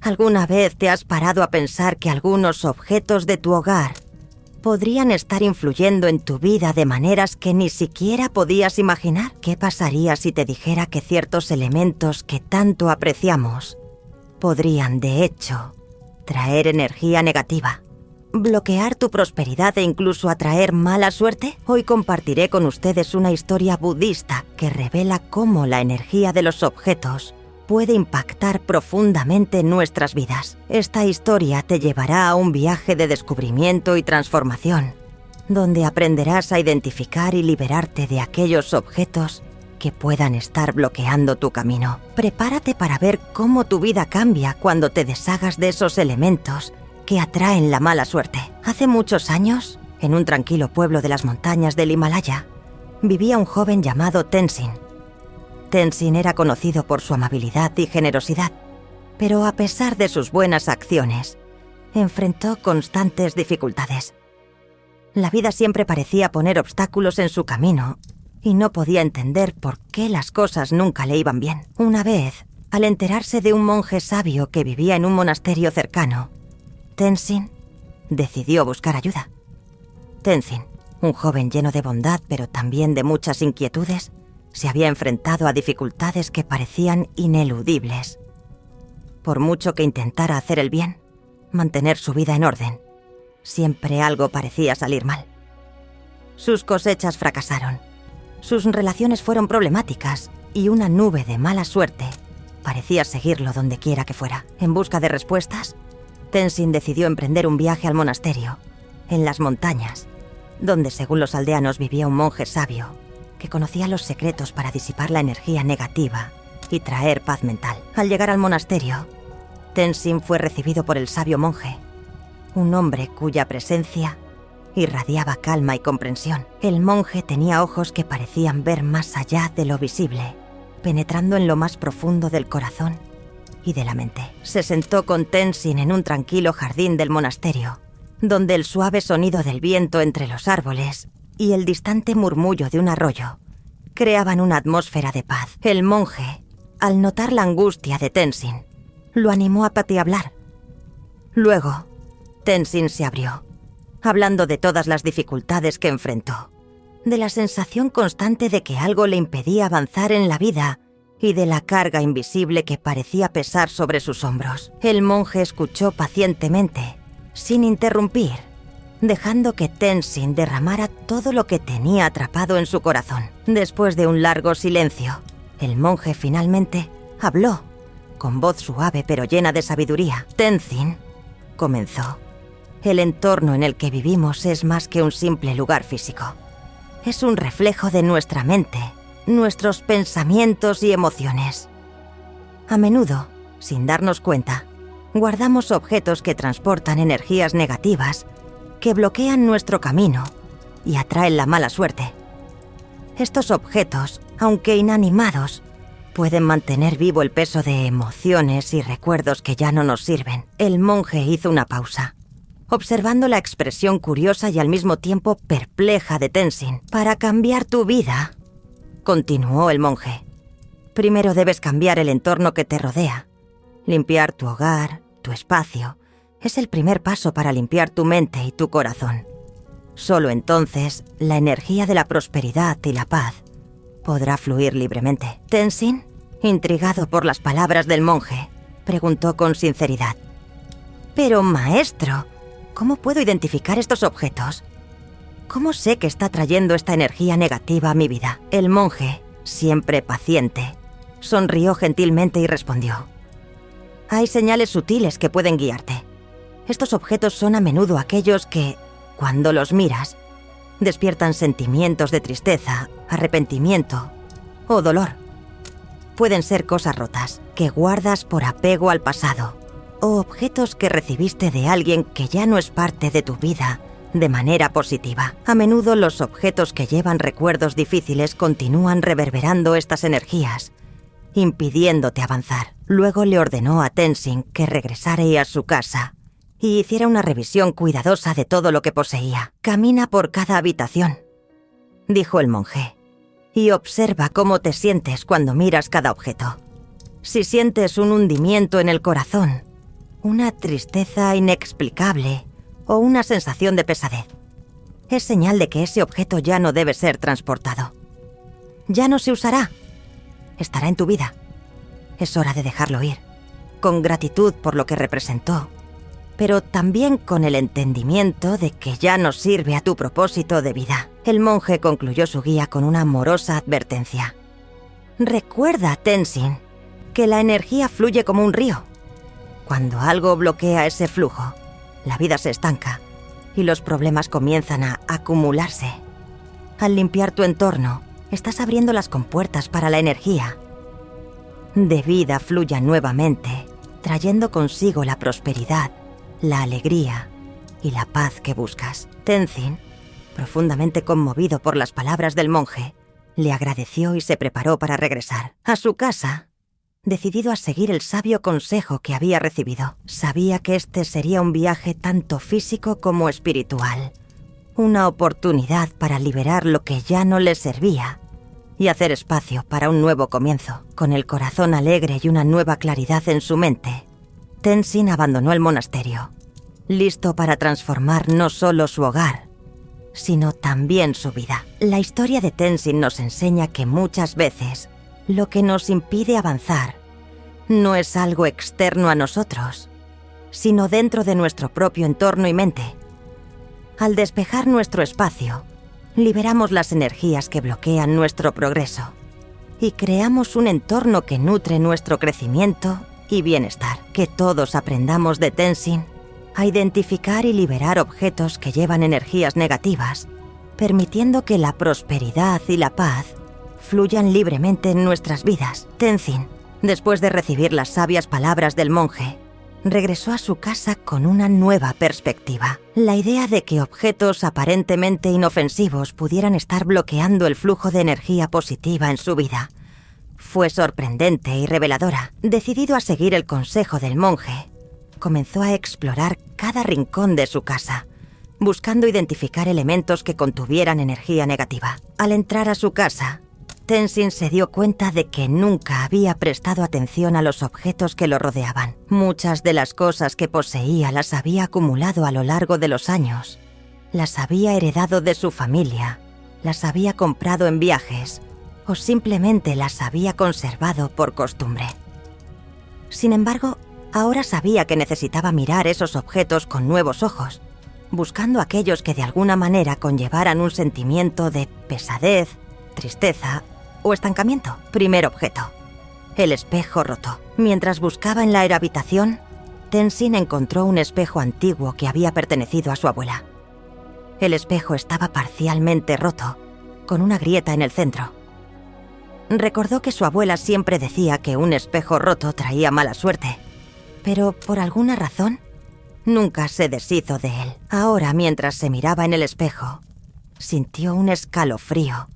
¿Alguna vez te has parado a pensar que algunos objetos de tu hogar podrían estar influyendo en tu vida de maneras que ni siquiera podías imaginar? ¿Qué pasaría si te dijera que ciertos elementos que tanto apreciamos podrían, de hecho, traer energía negativa, bloquear tu prosperidad e incluso atraer mala suerte? Hoy compartiré con ustedes una historia budista que revela cómo la energía de los objetos puede impactar profundamente en nuestras vidas. Esta historia te llevará a un viaje de descubrimiento y transformación, donde aprenderás a identificar y liberarte de aquellos objetos que puedan estar bloqueando tu camino. Prepárate para ver cómo tu vida cambia cuando te deshagas de esos elementos que atraen la mala suerte. Hace muchos años, en un tranquilo pueblo de las montañas del Himalaya, vivía un joven llamado Tenzin. Tenzin era conocido por su amabilidad y generosidad, pero a pesar de sus buenas acciones, enfrentó constantes dificultades. La vida siempre parecía poner obstáculos en su camino y no podía entender por qué las cosas nunca le iban bien. Una vez, al enterarse de un monje sabio que vivía en un monasterio cercano, Tenzin decidió buscar ayuda. Tenzin, un joven lleno de bondad pero también de muchas inquietudes, se había enfrentado a dificultades que parecían ineludibles. Por mucho que intentara hacer el bien, mantener su vida en orden, siempre algo parecía salir mal. Sus cosechas fracasaron, sus relaciones fueron problemáticas y una nube de mala suerte parecía seguirlo donde quiera que fuera. En busca de respuestas, Tenzin decidió emprender un viaje al monasterio, en las montañas, donde según los aldeanos vivía un monje sabio que conocía los secretos para disipar la energía negativa y traer paz mental. Al llegar al monasterio, Tenzin fue recibido por el sabio monje, un hombre cuya presencia irradiaba calma y comprensión. El monje tenía ojos que parecían ver más allá de lo visible, penetrando en lo más profundo del corazón y de la mente. Se sentó con Tenzin en un tranquilo jardín del monasterio, donde el suave sonido del viento entre los árboles y el distante murmullo de un arroyo creaban una atmósfera de paz. El monje, al notar la angustia de Tenzin, lo animó a hablar. Luego, Tenzin se abrió, hablando de todas las dificultades que enfrentó, de la sensación constante de que algo le impedía avanzar en la vida y de la carga invisible que parecía pesar sobre sus hombros. El monje escuchó pacientemente, sin interrumpir, dejando que Tenzin derramara todo lo que tenía atrapado en su corazón. Después de un largo silencio, el monje finalmente habló, con voz suave pero llena de sabiduría. Tenzin comenzó. El entorno en el que vivimos es más que un simple lugar físico. Es un reflejo de nuestra mente, nuestros pensamientos y emociones. A menudo, sin darnos cuenta, guardamos objetos que transportan energías negativas que bloquean nuestro camino y atraen la mala suerte. Estos objetos, aunque inanimados, pueden mantener vivo el peso de emociones y recuerdos que ya no nos sirven. El monje hizo una pausa, observando la expresión curiosa y al mismo tiempo perpleja de Tenzin. Para cambiar tu vida, continuó el monje, primero debes cambiar el entorno que te rodea. Limpiar tu hogar, tu espacio, es el primer paso para limpiar tu mente y tu corazón. Solo entonces, la energía de la prosperidad y la paz podrá fluir libremente. Tenzin, intrigado por las palabras del monje, preguntó con sinceridad: «Pero, maestro, ¿cómo puedo identificar estos objetos? ¿Cómo sé que está trayendo esta energía negativa a mi vida?» El monje, siempre paciente, sonrió gentilmente y respondió: «Hay señales sutiles que pueden guiarte. Estos objetos son a menudo aquellos que, cuando los miras, despiertan sentimientos de tristeza, arrepentimiento o dolor. Pueden ser cosas rotas que guardas por apego al pasado, o objetos que recibiste de alguien que ya no es parte de tu vida de manera positiva. A menudo los objetos que llevan recuerdos difíciles continúan reverberando estas energías, impidiéndote avanzar». Luego le ordenó a Tenzin que regresara a su casa y hiciera una revisión cuidadosa de todo lo que poseía. «Camina por cada habitación», dijo el monje, «y observa cómo te sientes cuando miras cada objeto. Si sientes un hundimiento en el corazón, una tristeza inexplicable o una sensación de pesadez. Es señal de que ese objeto ya no debe ser transportado. Ya no se usará. Estará en tu vida. Es hora de dejarlo ir, con gratitud por lo que representó, pero también con el entendimiento de que ya no sirve a tu propósito de vida. El monje concluyó su guía con una amorosa advertencia. Recuerda, Tenzin, que la energía fluye como un río. Cuando algo bloquea ese flujo, la vida se estanca y los problemas comienzan a acumularse. Al limpiar tu entorno, estás abriendo las compuertas para la energía de vida fluya nuevamente, trayendo consigo la prosperidad, la alegría y la paz que buscas. Tenzin, profundamente conmovido por las palabras del monje, le agradeció y se preparó para regresar a su casa, decidido a seguir el sabio consejo que había recibido. Sabía que este sería un viaje tanto físico como espiritual, una oportunidad para liberar lo que ya no le servía y hacer espacio para un nuevo comienzo. Con el corazón alegre y una nueva claridad en su mente, Tenzin abandonó el monasterio, listo para transformar no solo su hogar, sino también su vida. La historia de Tenzin nos enseña que muchas veces lo que nos impide avanzar no es algo externo a nosotros, sino dentro de nuestro propio entorno y mente. Al despejar nuestro espacio, liberamos las energías que bloquean nuestro progreso y creamos un entorno que nutre nuestro crecimiento y bienestar. Que todos aprendamos de Tenzin a identificar y liberar objetos que llevan energías negativas, permitiendo que la prosperidad y la paz fluyan libremente en nuestras vidas. Tenzin, después de recibir las sabias palabras del monje, regresó a su casa con una nueva perspectiva. La idea de que objetos aparentemente inofensivos pudieran estar bloqueando el flujo de energía positiva en su vida fue sorprendente y reveladora. Decidido a seguir el consejo del monje, comenzó a explorar cada rincón de su casa, buscando identificar elementos que contuvieran energía negativa. Al entrar a su casa, Tenzin se dio cuenta de que nunca había prestado atención a los objetos que lo rodeaban. Muchas de las cosas que poseía las había acumulado a lo largo de los años. Las había heredado de su familia, las había comprado en viajes o simplemente las había conservado por costumbre. Sin embargo, ahora sabía que necesitaba mirar esos objetos con nuevos ojos, buscando aquellos que de alguna manera conllevaran un sentimiento de pesadez, tristeza o estancamiento. Primer objeto: el espejo roto. Mientras buscaba en la habitación, Tenzin encontró un espejo antiguo que había pertenecido a su abuela. El espejo estaba parcialmente roto, con una grieta en el centro. Recordó que su abuela siempre decía que un espejo roto traía mala suerte, pero por alguna razón nunca se deshizo de él. Ahora, mientras se miraba en el espejo, sintió un escalofrío,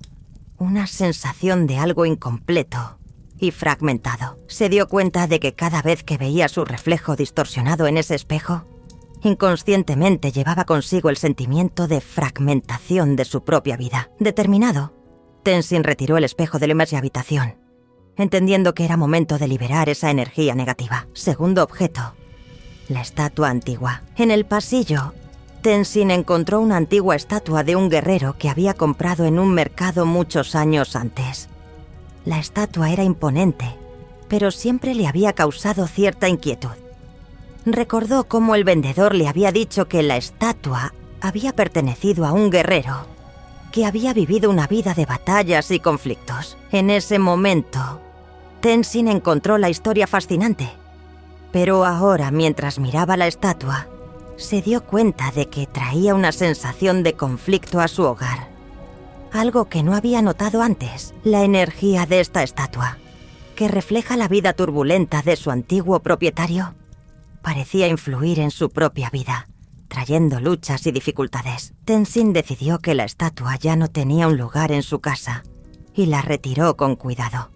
una sensación de algo incompleto y fragmentado. Se dio cuenta de que cada vez que veía su reflejo distorsionado en ese espejo, inconscientemente llevaba consigo el sentimiento de fragmentación de su propia vida. Determinado, Tenzin retiró el espejo de la habitación, entendiendo que era momento de liberar esa energía negativa. Segundo objeto: la estatua antigua. En el pasillo, Tenzin encontró una antigua estatua de un guerrero que había comprado en un mercado muchos años antes. La estatua era imponente, pero siempre le había causado cierta inquietud. Recordó cómo el vendedor le había dicho que la estatua había pertenecido a un guerrero que había vivido una vida de batallas y conflictos. En ese momento, Tenzin encontró la historia fascinante, pero ahora, mientras miraba la estatua, se dio cuenta de que traía una sensación de conflicto a su hogar. Algo que no había notado antes: la energía de esta estatua, que refleja la vida turbulenta de su antiguo propietario, parecía influir en su propia vida, trayendo luchas y dificultades. Tenzin decidió que la estatua ya no tenía un lugar en su casa y la retiró con cuidado.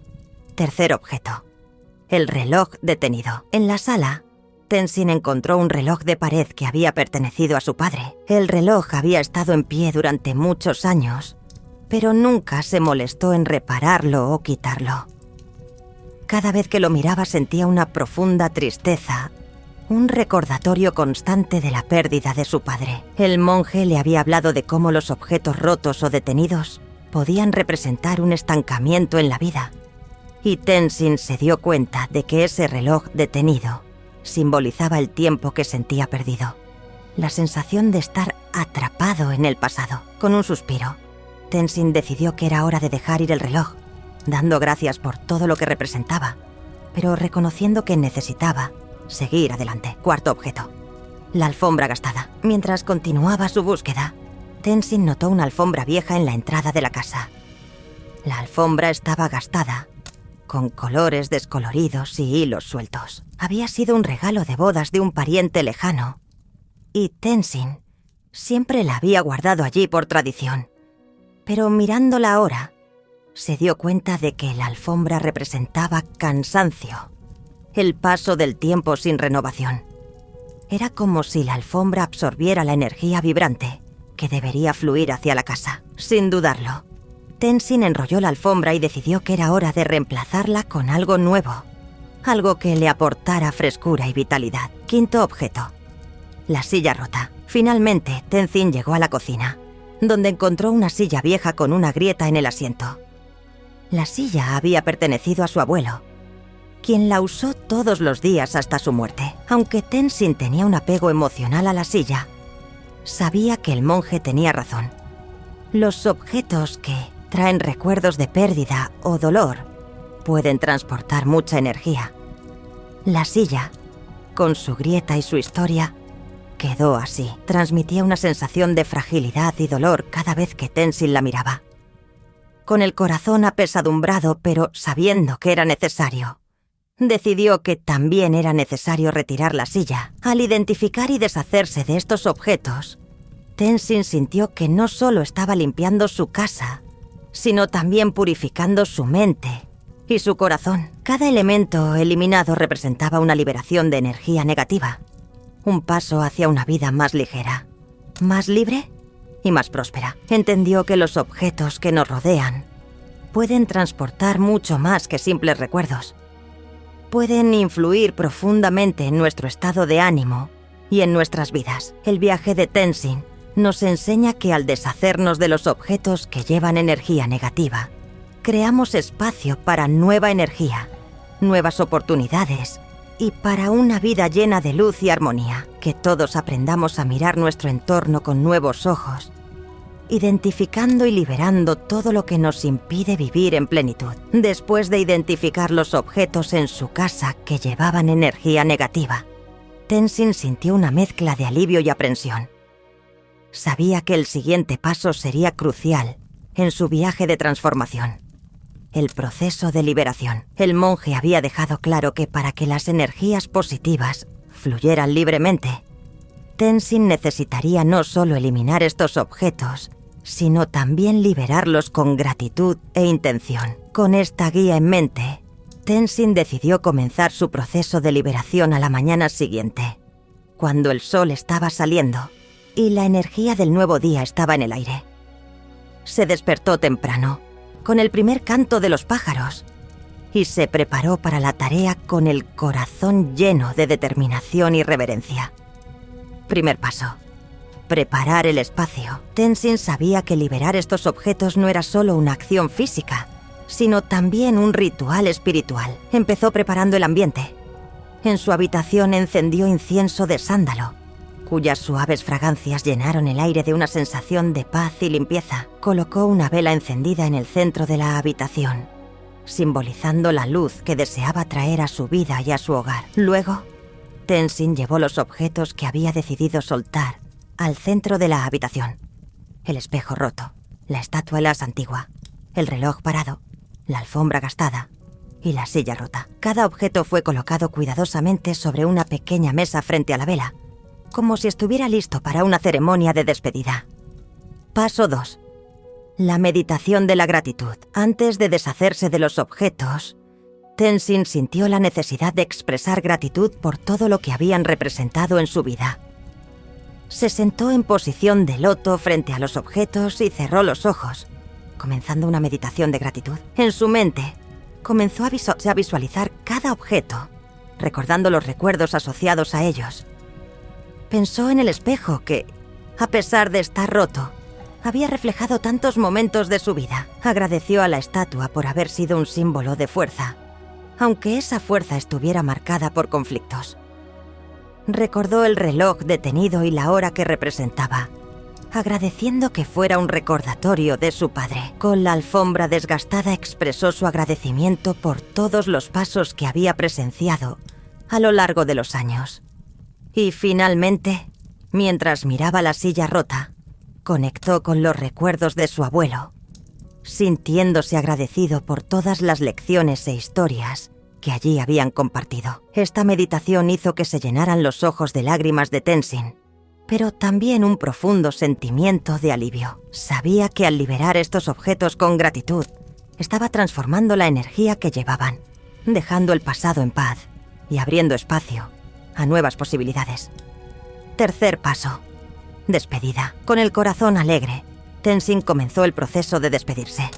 Tercer objeto: el reloj detenido. En la sala, Tenzin encontró un reloj de pared que había pertenecido a su padre. El reloj había estado en pie durante muchos años, pero nunca se molestó en repararlo o quitarlo. Cada vez que lo miraba sentía una profunda tristeza un recordatorio constante de la pérdida de su padre. El monje le había hablado de cómo los objetos rotos o detenidos podían representar un estancamiento en la vida, y Tenzin se dio cuenta de que ese reloj detenido simbolizaba el tiempo que sentía perdido, la sensación de estar atrapado en el pasado. Con un suspiro, Tenzin decidió que era hora de dejar ir el reloj, dando gracias por todo lo que representaba, pero reconociendo que necesitaba seguir adelante. Cuarto objeto: la alfombra gastada. Mientras continuaba su búsqueda, Tenzin notó una alfombra vieja en la entrada de la casa. La alfombra estaba gastada, con colores descoloridos y hilos sueltos. Había sido un regalo de bodas de un pariente lejano, y Tenzin siempre la había guardado allí por tradición. Pero mirándola ahora, se dio cuenta de que la alfombra representaba cansancio, el paso del tiempo sin renovación. Era como si la alfombra absorbiera la energía vibrante que debería fluir hacia la casa. Sin dudarlo, Tenzin enrolló la alfombra y decidió que era hora de reemplazarla con algo nuevo, algo que le aportara frescura y vitalidad. Quinto objeto: la silla rota. Finalmente, Tenzin llegó a la cocina, donde encontró una silla vieja con una grieta en el asiento. La silla había pertenecido a su abuelo, quien la usó todos los días hasta su muerte. Aunque Tenzin tenía un apego emocional a la silla, sabía que el monje tenía razón. Los objetos que traen recuerdos de pérdida o dolor pueden transportar mucha energía. La silla, con su grieta y su historia, quedó así. Transmitía una sensación de fragilidad y dolor cada vez que Tenzin la miraba. Con el corazón apesadumbrado, pero sabiendo que era necesario, decidió que también era necesario retirar la silla. Al identificar y deshacerse de estos objetos, Tenzin sintió que no solo estaba limpiando su casa, sino también purificando su mente y su corazón. Cada elemento eliminado representaba una liberación de energía negativa, un paso hacia una vida más ligera, más libre y más próspera. Entendió que los objetos que nos rodean pueden transportar mucho más que simples recuerdos. Pueden influir profundamente en nuestro estado de ánimo y en nuestras vidas. El viaje de Tenzin nos enseña que al deshacernos de los objetos que llevan energía negativa, creamos espacio para nueva energía, nuevas oportunidades y para una vida llena de luz y armonía. Que todos aprendamos a mirar nuestro entorno con nuevos ojos, identificando y liberando todo lo que nos impide vivir en plenitud. Después de identificar los objetos en su casa que llevaban energía negativa, Tenzin sintió una mezcla de alivio y aprensión. Sabía que el siguiente paso sería crucial en su viaje de transformación: el proceso de liberación. El monje había dejado claro que para que las energías positivas fluyeran libremente, Tenzin necesitaría no solo eliminar estos objetos, sino también liberarlos con gratitud e intención. Con esta guía en mente, Tenzin decidió comenzar su proceso de liberación a la mañana siguiente, cuando el sol estaba saliendo y la energía del nuevo día estaba en el aire. Se despertó temprano, con el primer canto de los pájaros, y se preparó para la tarea con el corazón lleno de determinación y reverencia. Primer paso: preparar el espacio. Tenzin sabía que liberar estos objetos no era solo una acción física, sino también un ritual espiritual. Empezó preparando el ambiente. En su habitación encendió incienso de sándalo, cuyas suaves fragancias llenaron el aire de una sensación de paz y limpieza. Colocó una vela encendida en el centro de la habitación, simbolizando la luz que deseaba traer a su vida y a su hogar. Luego, Tenzin llevó los objetos que había decidido soltar al centro de la habitación: el espejo roto, la estatua elás antigua, el reloj parado, la alfombra gastada y la silla rota. Cada objeto fue colocado cuidadosamente sobre una pequeña mesa frente a la vela, como si estuviera listo para una ceremonia de despedida. Paso 2. La meditación de la gratitud. Antes de deshacerse de los objetos, Tenzin sintió la necesidad de expresar gratitud por todo lo que habían representado en su vida. Se sentó en posición de loto frente a los objetos y cerró los ojos, comenzando una meditación de gratitud. En su mente, comenzó a visualizar cada objeto recordando los recuerdos asociados a ellos. Pensó en el espejo que, a pesar de estar roto, había reflejado tantos momentos de su vida. Agradeció a la estatua por haber sido un símbolo de fuerza, aunque esa fuerza estuviera marcada por conflictos. Recordó el reloj detenido y la hora que representaba, agradeciendo que fuera un recordatorio de su padre. Con la alfombra desgastada expresó su agradecimiento por todos los pasos que había presenciado a lo largo de los años. Y finalmente, mientras miraba la silla rota, conectó con los recuerdos de su abuelo, sintiéndose agradecido por todas las lecciones e historias que allí habían compartido. Esta meditación hizo que se llenaran los ojos de lágrimas de Tenzin, pero también un profundo sentimiento de alivio. Sabía que al liberar estos objetos con gratitud, estaba transformando la energía que llevaban, dejando el pasado en paz y abriendo espacio a nuevas posibilidades. Tercer paso. Despedida. Con el corazón alegre, Tenzin comenzó el proceso de despedirse.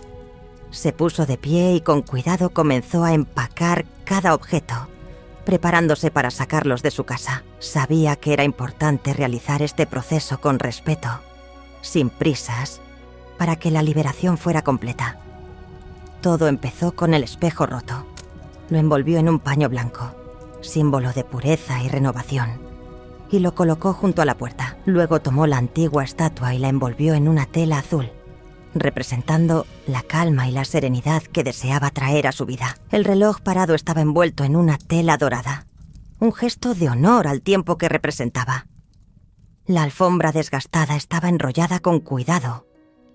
Se puso de pie y con cuidado comenzó a empacar cada objeto, preparándose para sacarlos de su casa. Sabía que era importante realizar este proceso con respeto, sin prisas, para que la liberación fuera completa. Todo empezó con el espejo roto. Lo envolvió en un paño blanco, símbolo de pureza y renovación, y lo colocó junto a la puerta. Luego tomó la antigua estatua y la envolvió en una tela azul, representando la calma y la serenidad que deseaba traer a su vida. El reloj parado estaba envuelto en una tela dorada, un gesto de honor al tiempo que representaba. La alfombra desgastada estaba enrollada con cuidado,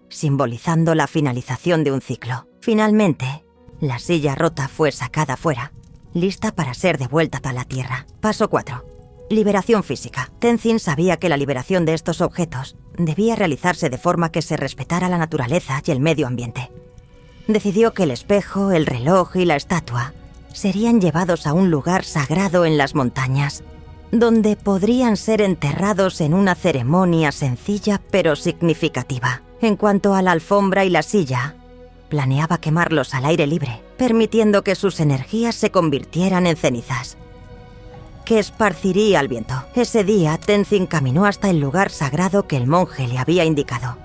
simbolizando la finalización de un ciclo. Finalmente, la silla rota fue sacada fuera, lista para ser devuelta a la tierra. Paso 4. Liberación física. Tenzin sabía que la liberación de estos objetos debía realizarse de forma que se respetara la naturaleza y el medio ambiente. Decidió que el espejo, el reloj y la estatua serían llevados a un lugar sagrado en las montañas, donde podrían ser enterrados en una ceremonia sencilla pero significativa. En cuanto a la alfombra y la silla, planeaba quemarlos al aire libre, permitiendo que sus energías se convirtieran en cenizas, que esparciría al viento. Ese día, Tenzin caminó hasta el lugar sagrado que el monje le había indicado.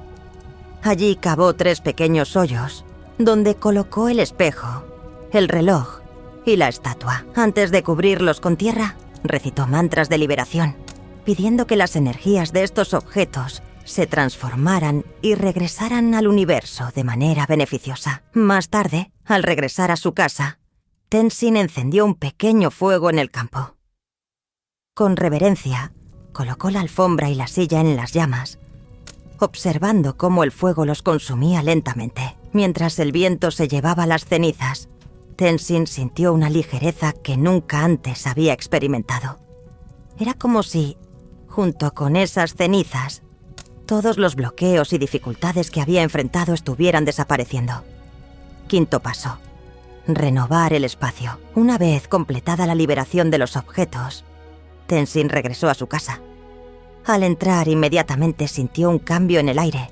Allí cavó 3 pequeños hoyos, donde colocó el espejo, el reloj y la estatua. Antes de cubrirlos con tierra, recitó mantras de liberación, pidiendo que las energías de estos objetos se transformaran y regresaran al universo de manera beneficiosa. Más tarde, al regresar a su casa, Tenzin encendió un pequeño fuego en el campo. Con reverencia, colocó la alfombra y la silla en las llamas, observando cómo el fuego los consumía lentamente. Mientras el viento se llevaba las cenizas, Tenzin sintió una ligereza que nunca antes había experimentado. Era como si, junto con esas cenizas, todos los bloqueos y dificultades que había enfrentado estuvieran desapareciendo. Quinto paso. Renovar el espacio. Una vez completada la liberación de los objetos, Tenzin regresó a su casa. Al entrar, inmediatamente sintió un cambio en el aire.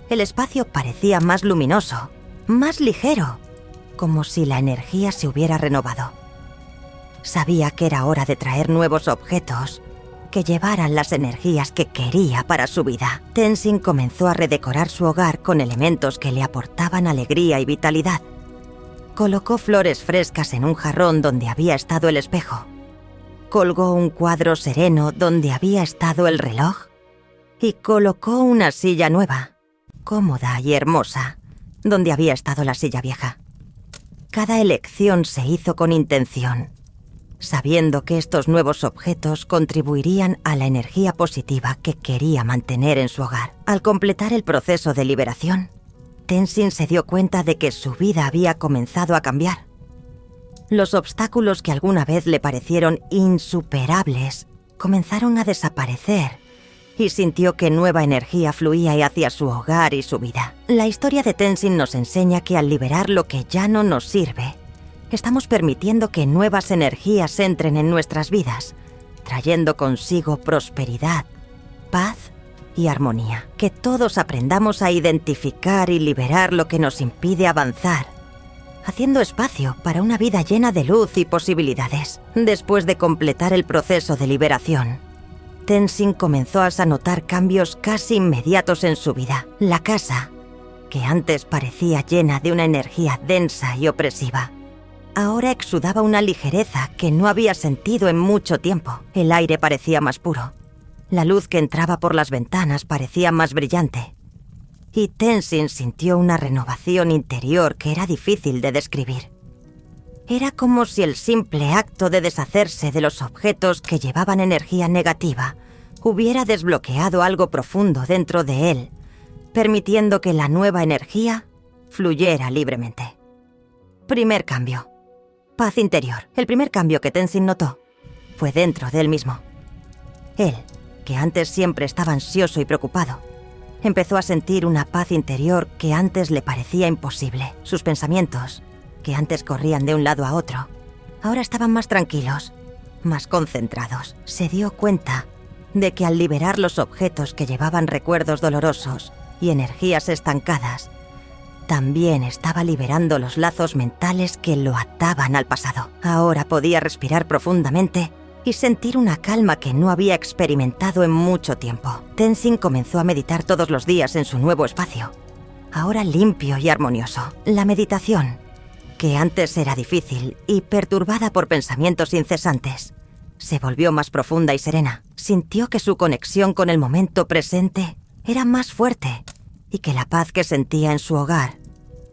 El espacio parecía más luminoso, más ligero, como si la energía se hubiera renovado. Sabía que era hora de traer nuevos objetos que llevaran las energías que quería para su vida. Tenzin comenzó a redecorar su hogar con elementos que le aportaban alegría y vitalidad. Colocó flores frescas en un jarrón donde había estado el espejo. Colgó un cuadro sereno donde había estado el reloj y colocó una silla nueva, cómoda y hermosa, donde había estado la silla vieja. Cada elección se hizo con intención, sabiendo que estos nuevos objetos contribuirían a la energía positiva que quería mantener en su hogar. Al completar el proceso de liberación, Tenzin se dio cuenta de que su vida había comenzado a cambiar. Los obstáculos que alguna vez le parecieron insuperables comenzaron a desaparecer y sintió que nueva energía fluía hacia su hogar y su vida. La historia de Tenzin nos enseña que al liberar lo que ya no nos sirve, estamos permitiendo que nuevas energías entren en nuestras vidas, trayendo consigo prosperidad, paz y armonía. Que todos aprendamos a identificar y liberar lo que nos impide avanzar haciendo espacio para una vida llena de luz y posibilidades. Después de completar el proceso de liberación, Tenzin comenzó a notar cambios casi inmediatos en su vida. La casa, que antes parecía llena de una energía densa y opresiva, ahora exudaba una ligereza que no había sentido en mucho tiempo. El aire parecía más puro. La luz que entraba por las ventanas parecía más brillante. Y Tenzin sintió una renovación interior que era difícil de describir. Era como si el simple acto de deshacerse de los objetos que llevaban energía negativa hubiera desbloqueado algo profundo dentro de él, permitiendo que la nueva energía fluyera libremente. Primer cambio. Paz interior. El primer cambio que Tenzin notó fue dentro de él mismo. Él, que antes siempre estaba ansioso y preocupado, empezó a sentir una paz interior que antes le parecía imposible. Sus pensamientos, que antes corrían de un lado a otro, ahora estaban más tranquilos, más concentrados. Se dio cuenta de que al liberar los objetos que llevaban recuerdos dolorosos y energías estancadas, también estaba liberando los lazos mentales que lo ataban al pasado. Ahora podía respirar profundamente y sentir una calma que no había experimentado en mucho tiempo. Tenzin comenzó a meditar todos los días en su nuevo espacio, ahora limpio y armonioso. La meditación, que antes era difícil y perturbada por pensamientos incesantes, se volvió más profunda y serena. Sintió que su conexión con el momento presente era más fuerte y que la paz que sentía en su hogar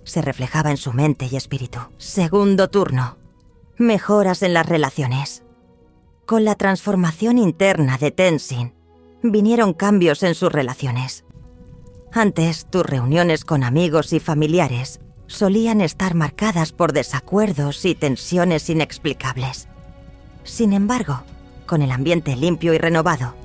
se reflejaba en su mente y espíritu. Segundo turno. Mejoras en las relaciones. Con la transformación interna de Tenzin, vinieron cambios en sus relaciones. Antes, tus reuniones con amigos y familiares solían estar marcadas por desacuerdos y tensiones inexplicables. Sin embargo, con el ambiente limpio y renovado,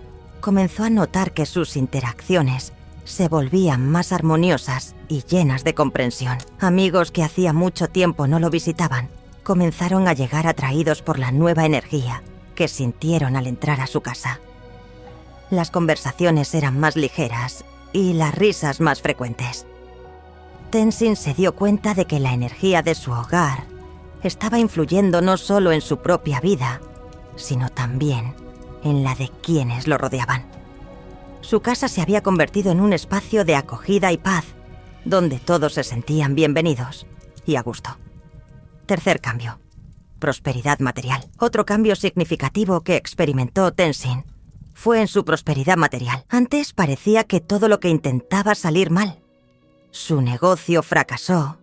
comenzó a notar que sus interacciones se volvían más armoniosas y llenas de comprensión. Amigos que hacía mucho tiempo no lo visitaban, comenzaron a llegar atraídos por la nueva energía que sintieron al entrar a su casa. Las conversaciones eran más ligeras y las risas más frecuentes. Tenzin se dio cuenta de que la energía de su hogar estaba influyendo no solo en su propia vida, sino también en la de quienes lo rodeaban. Su casa se había convertido en un espacio de acogida y paz, donde todos se sentían bienvenidos y a gusto. Tercer cambio. Prosperidad material. Otro cambio significativo que experimentó Tenzin fue en su prosperidad material. Antes parecía que todo lo que intentaba salir mal. Su negocio fracasó,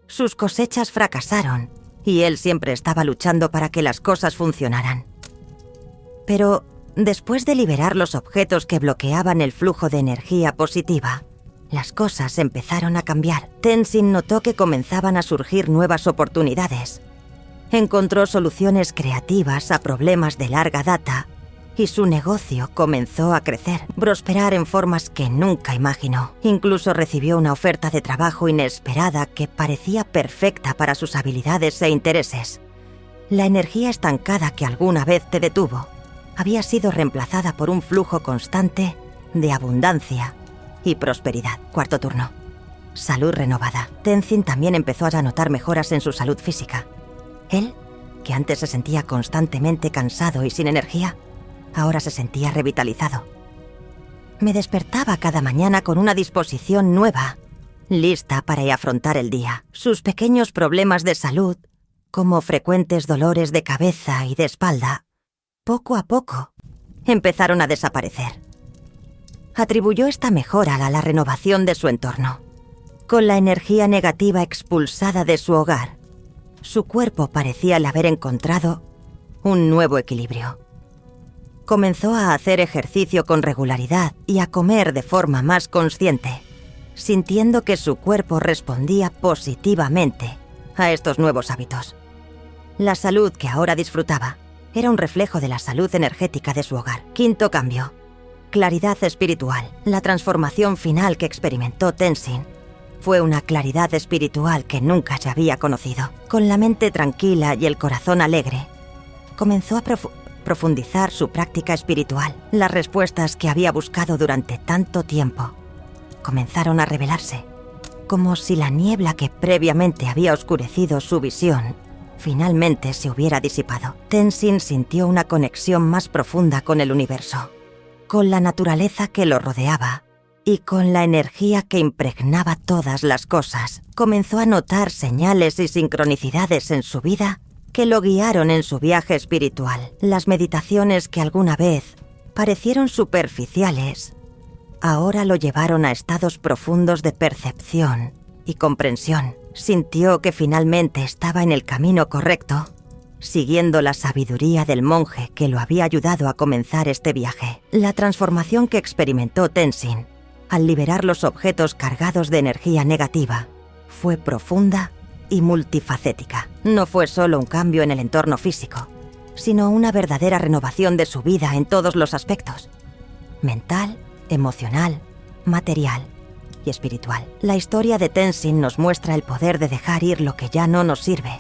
sus cosechas fracasaron, y él siempre estaba luchando para que las cosas funcionaran. Pero después de liberar los objetos que bloqueaban el flujo de energía positiva, las cosas empezaron a cambiar. Tenzin notó que comenzaban a surgir nuevas oportunidades. Encontró soluciones creativas a problemas de larga data y su negocio comenzó a crecer, prosperar en formas que nunca imaginó. Incluso recibió una oferta de trabajo inesperada que parecía perfecta para sus habilidades e intereses. La energía estancada que alguna vez te detuvo había sido reemplazada por un flujo constante de abundancia y prosperidad. Cuarto turno. Salud renovada. Tenzin también empezó a notar mejoras en su salud física. Él, que antes se sentía constantemente cansado y sin energía, ahora se sentía revitalizado. Me despertaba cada mañana con una disposición nueva, lista para afrontar el día. Sus pequeños problemas de salud, como frecuentes dolores de cabeza y de espalda, poco a poco empezaron a desaparecer. Atribuyó esta mejora a la renovación de su entorno. Con la energía negativa expulsada de su hogar, su cuerpo parecía haber encontrado un nuevo equilibrio. Comenzó a hacer ejercicio con regularidad y a comer de forma más consciente, sintiendo que su cuerpo respondía positivamente a estos nuevos hábitos. La salud que ahora disfrutaba era un reflejo de la salud energética de su hogar. Quinto cambio. Claridad espiritual. La transformación final que experimentó Tenzin fue una claridad espiritual que nunca se había conocido. Con la mente tranquila y el corazón alegre, comenzó a profundizar su práctica espiritual. Las respuestas que había buscado durante tanto tiempo comenzaron a revelarse. como si la niebla que previamente había oscurecido su visión finalmente se hubiera disipado. Tenzin sintió una conexión más profunda con el universo, con la naturaleza que lo rodeaba y con la energía que impregnaba todas las cosas. Comenzó a notar señales y sincronicidades en su vida que lo guiaron en su viaje espiritual. Las meditaciones que alguna vez parecieron superficiales, ahora lo llevaron a estados profundos de percepción y comprensión. Sintió que finalmente estaba en el camino correcto, siguiendo la sabiduría del monje que lo había ayudado a comenzar este viaje. La transformación que experimentó Tenzin al liberar los objetos cargados de energía negativa fue profunda y multifacética. No fue solo un cambio en el entorno físico, sino una verdadera renovación de su vida en todos los aspectos: mental, emocional, material y espiritual. La historia de Tenzin nos muestra el poder de dejar ir lo que ya no nos sirve,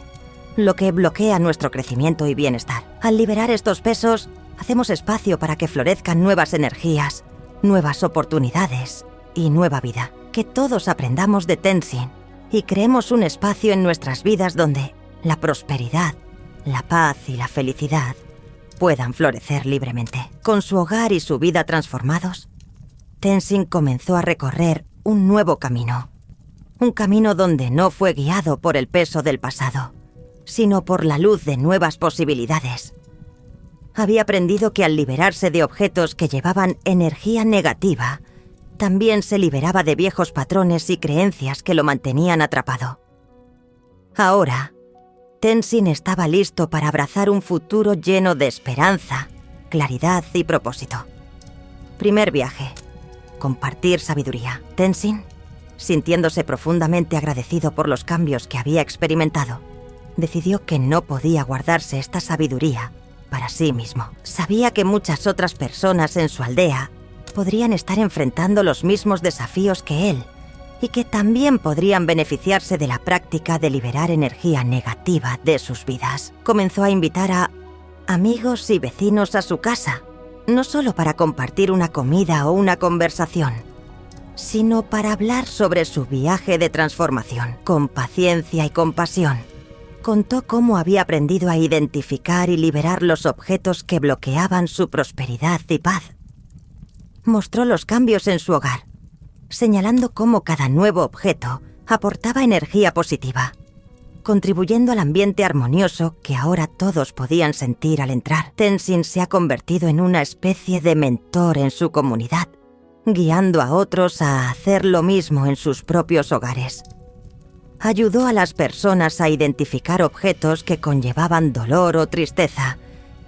lo que bloquea nuestro crecimiento y bienestar. Al liberar estos pesos, hacemos espacio para que florezcan nuevas energías, nuevas oportunidades y nueva vida. Que todos aprendamos de Tenzin y creemos un espacio en nuestras vidas donde la prosperidad, la paz y la felicidad puedan florecer libremente. Con su hogar y su vida transformados, Tenzin comenzó a recorrer un nuevo camino. Un camino donde no fue guiado por el peso del pasado, sino por la luz de nuevas posibilidades. Había aprendido que al liberarse de objetos que llevaban energía negativa, también se liberaba de viejos patrones y creencias que lo mantenían atrapado. Ahora, Tenzin estaba listo para abrazar un futuro lleno de esperanza, claridad y propósito. Primer viaje: compartir sabiduría. Tenzin, sintiéndose profundamente agradecido por los cambios que había experimentado, decidió que no podía guardarse esta sabiduría para sí mismo. Sabía que muchas otras personas en su aldea podrían estar enfrentando los mismos desafíos que él y que también podrían beneficiarse de la práctica de liberar energía negativa de sus vidas. Comenzó a invitar a amigos y vecinos a su casa, no solo para compartir una comida o una conversación, sino para hablar sobre su viaje de transformación. Con paciencia y compasión, contó cómo había aprendido a identificar y liberar los objetos que bloqueaban su prosperidad y paz. Mostró los cambios en su hogar, señalando cómo cada nuevo objeto aportaba energía positiva, contribuyendo al ambiente armonioso que ahora todos podían sentir al entrar. Tenzin se ha convertido en una especie de mentor en su comunidad, guiando a otros a hacer lo mismo en sus propios hogares. Ayudó a las personas a identificar objetos que conllevaban dolor o tristeza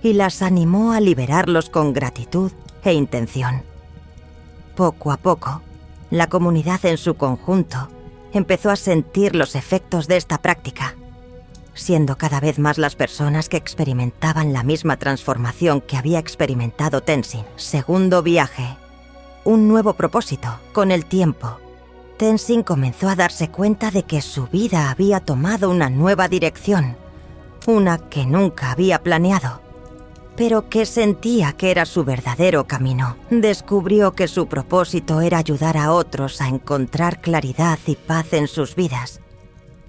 y las animó a liberarlos con gratitud e intención. Poco a poco, la comunidad en su conjunto empezó a sentir los efectos de esta práctica, siendo cada vez más las personas que experimentaban la misma transformación que había experimentado Tenzin. Segundo viaje: un nuevo propósito. Con el tiempo, Tenzin comenzó a darse cuenta de que su vida había tomado una nueva dirección, una que nunca había planeado, pero que sentía que era su verdadero camino. Descubrió que su propósito era ayudar a otros a encontrar claridad y paz en sus vidas.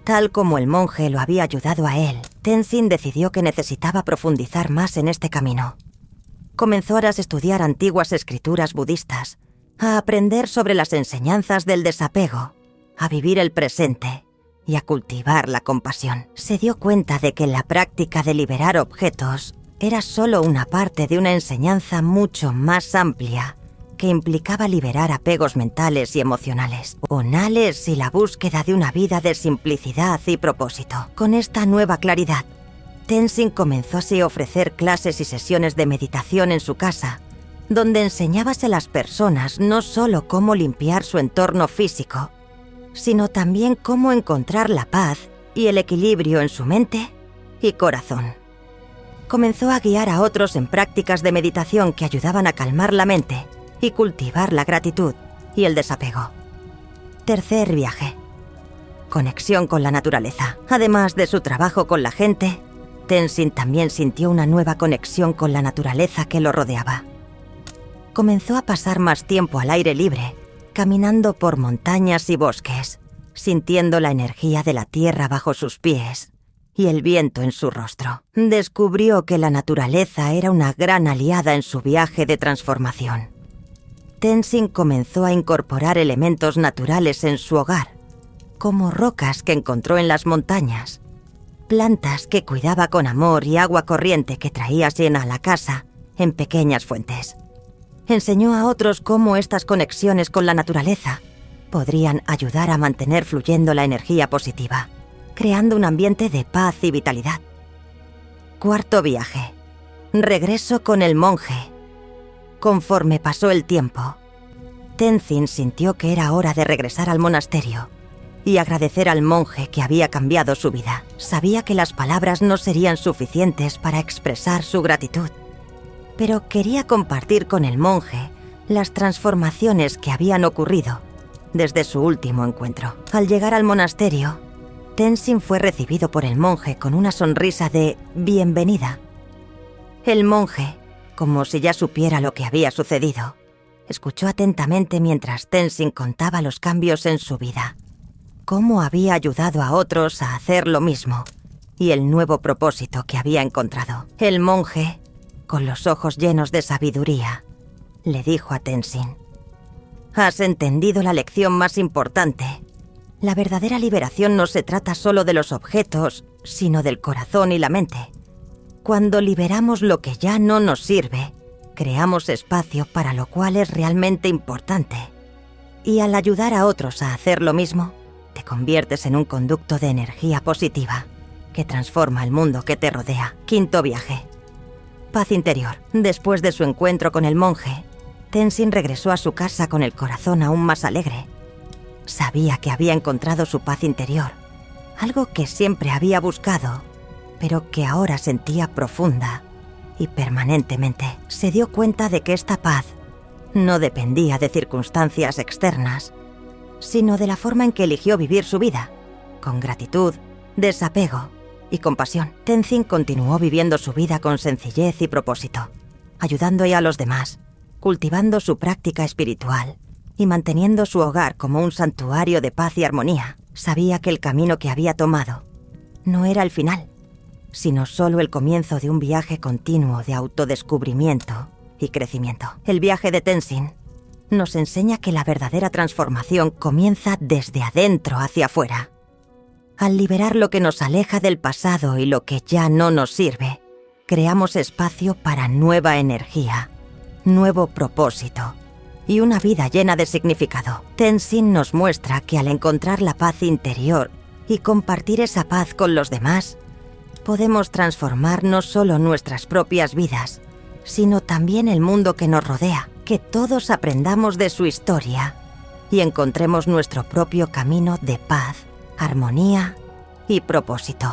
Tal como el monje lo había ayudado a él, Tenzin decidió que necesitaba profundizar más en este camino. Comenzó a estudiar antiguas escrituras budistas, a aprender sobre las enseñanzas del desapego, a vivir el presente y a cultivar la compasión. Se dio cuenta de que la práctica de liberar objetos era solo una parte de una enseñanza mucho más amplia que implicaba liberar apegos mentales y emocionales, onales y la búsqueda de una vida de simplicidad y propósito. Con esta nueva claridad, Tenzin comenzó así a ofrecer clases y sesiones de meditación en su casa, donde enseñábase a las personas no solo cómo limpiar su entorno físico, sino también cómo encontrar la paz y el equilibrio en su mente y corazón. Comenzó a guiar a otros en prácticas de meditación que ayudaban a calmar la mente y cultivar la gratitud y el desapego. Tercer viaje: conexión con la naturaleza. Además de su trabajo con la gente, Tenzin también sintió una nueva conexión con la naturaleza que lo rodeaba. Comenzó a pasar más tiempo al aire libre, caminando por montañas y bosques, sintiendo la energía de la tierra bajo sus pies y el viento en su rostro. Descubrió que la naturaleza era una gran aliada en su viaje de transformación. Tenzin comenzó a incorporar elementos naturales en su hogar, como rocas que encontró en las montañas, plantas que cuidaba con amor y agua corriente que traía llena a la casa en pequeñas fuentes. Enseñó a otros cómo estas conexiones con la naturaleza podrían ayudar a mantener fluyendo la energía positiva, creando un ambiente de paz y vitalidad. Cuarto viaje. Regreso con el monje. Conforme pasó el tiempo, Tenzin sintió que era hora de regresar al monasterio y agradecer al monje que había cambiado su vida. Sabía que las palabras no serían suficientes para expresar su gratitud, pero quería compartir con el monje las transformaciones que habían ocurrido desde su último encuentro. Al llegar al monasterio, Tenzin fue recibido por el monje con una sonrisa de bienvenida. El monje, como si ya supiera lo que había sucedido, escuchó atentamente mientras Tenzin contaba los cambios en su vida, cómo había ayudado a otros a hacer lo mismo y el nuevo propósito que había encontrado. El monje, con los ojos llenos de sabiduría, le dijo a Tenzin: «Has entendido la lección más importante. La verdadera liberación no se trata solo de los objetos, sino del corazón y la mente. Cuando liberamos lo que ya no nos sirve, creamos espacio para lo cual es realmente importante. Y al ayudar a otros a hacer lo mismo, te conviertes en un conducto de energía positiva que transforma el mundo que te rodea». Quinto viaje. Paz interior. Después de su encuentro con el monje, Tenzin regresó a su casa con el corazón aún más alegre. Sabía que había encontrado su paz interior, algo que siempre había buscado, pero que ahora sentía profunda y permanentemente. Se dio cuenta de que esta paz no dependía de circunstancias externas, sino de la forma en que eligió vivir su vida, con gratitud, desapego y compasión. Tenzin continuó viviendo su vida con sencillez y propósito, ayudando a los demás, cultivando su práctica espiritual y manteniendo su hogar como un santuario de paz y armonía. Sabía que el camino que había tomado no era el final, sino solo el comienzo de un viaje continuo de autodescubrimiento y crecimiento. El viaje de Tenzin nos enseña que la verdadera transformación comienza desde adentro hacia afuera. Al liberar lo que nos aleja del pasado y lo que ya no nos sirve, creamos espacio para nueva energía, nuevo propósito y una vida llena de significado. Tenzin nos muestra que al encontrar la paz interior y compartir esa paz con los demás, podemos transformar no solo nuestras propias vidas, sino también el mundo que nos rodea. Que todos aprendamos de su historia y encontremos nuestro propio camino de paz, armonía y propósito.